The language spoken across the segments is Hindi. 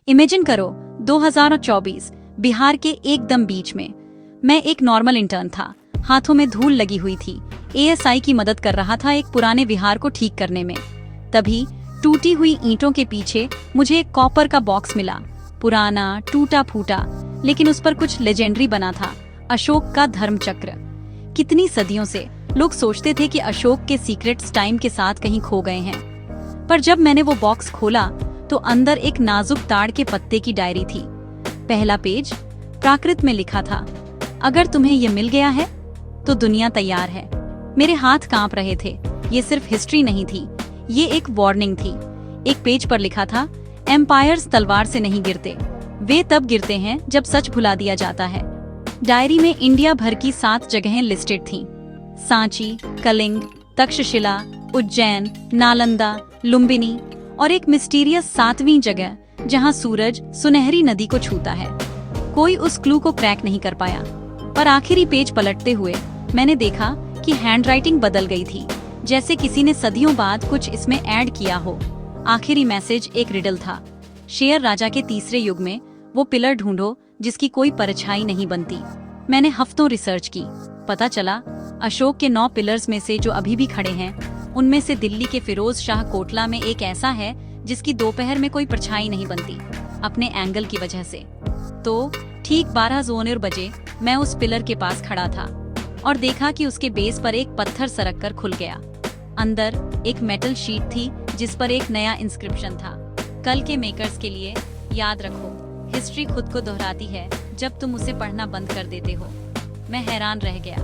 इमेजिन करो 2024 बिहार के एकदम बीच में। मैं एक नॉर्मल इंटर्न था, हाथों में धूल लगी हुई थी, एएसआई की मदद कर रहा था एक पुराने विहार को ठीक करने में। तभी टूटी हुई ईंटों के पीछे मुझे एक कॉपर का बॉक्स मिला, पुराना, टूटा फूटा, लेकिन उस पर कुछ लेजेंडरी बना था, अशोक का धर्म चक्र। कितनी सदियों से लोग सोचते थे कि अशोक के सीक्रेट्स टाइम के साथ कहीं खो गए हैं, पर जब मैंने वो बॉक्स खोला तो अंदर एक नाजुक ताड़ के पत्ते की डायरी थी। पहला पेज प्राकृत में लिखा था, अगर तुम्हें ये मिल गया है तो दुनिया तैयार है। मेरे हाथ कांप रहे थे। ये सिर्फ हिस्ट्री नहीं थी, ये एक वार्निंग थी। एक पेज पर लिखा था, एम्पायर्स तलवार से नहीं गिरते, वे तब गिरते हैं जब सच भुला दिया जाता है। डायरी में इंडिया भर की 7 जगहें लिस्टेड थीं, सांची, कलिंग, तक्षशिला, उज्जैन, नालंदा, लुम्बिनी और एक मिस्टीरियस 7वीं जगह जहां सूरज सुनहरी नदी को छूता है। कोई उस क्लू को क्रैक नहीं कर पाया, पर आखिरी पेज पलटते हुए मैंने देखा कि हैंडराइटिंग बदल गई थी, जैसे किसी ने सदियों बाद कुछ इसमें ऐड किया हो। आखिरी मैसेज एक रिडल था, शेर राजा के तीसरे युग में वो पिलर ढूंढो जिसकी कोई परछाई नहीं बनती। मैंने हफ्तों रिसर्च की, पता चला अशोक के 9 पिलर्स में से जो अभी भी खड़े हैं, उनमें से दिल्ली के फिरोज शाह कोटला में एक ऐसा है जिसकी दोपहर में कोई परछाई नहीं बनती, अपने एंगल की वजह से। तो ठीक 12 बजे मैं उस पिलर के पास खड़ा था और देखा कि उसके बेस पर एक पत्थर सरक कर खुल गया। अंदर एक मेटल शीट थी जिस पर एक नया इंस्क्रिप्शन था, कल के मेकर्स के लिए, याद रखो हिस्ट्री खुद को दोहराती है जब तुम उसे पढ़ना बंद कर देते हो। मैं हैरान रह गया।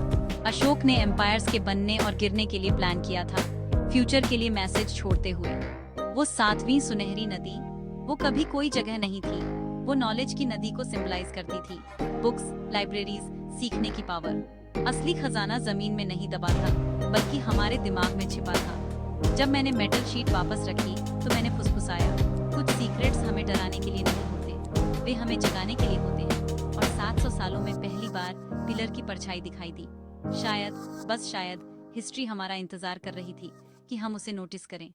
अशोक ने एम्पायर्स के बनने और गिरने के लिए प्लान किया था, फ्यूचर के लिए मैसेज छोड़ते हुए। वो 7वीं सुनहरी नदी, वो कभी कोई जगह नहीं थी, वो नॉलेज की नदी को सिंबलाइज करती थी। बुक्स, लाइब्रेरीज, सीखने की पावर। असली खजाना जमीन में नहीं दबा था, बल्कि हमारे दिमाग में छिपा था। जब मैंने मेटल शीट वापस रखी तो मैंने फुसफुसाया, कुछ सीक्रेट्स हमें डराने के लिए नहीं होते, वे हमें जगाने के लिए होते हैं। और 700 सालों में पहली बार पिलर की परछाई दिखाई दी। शायद, बस शायद, हिस्ट्री हमारा इंतजार कर रही थी कि हम उसे नोटिस करें।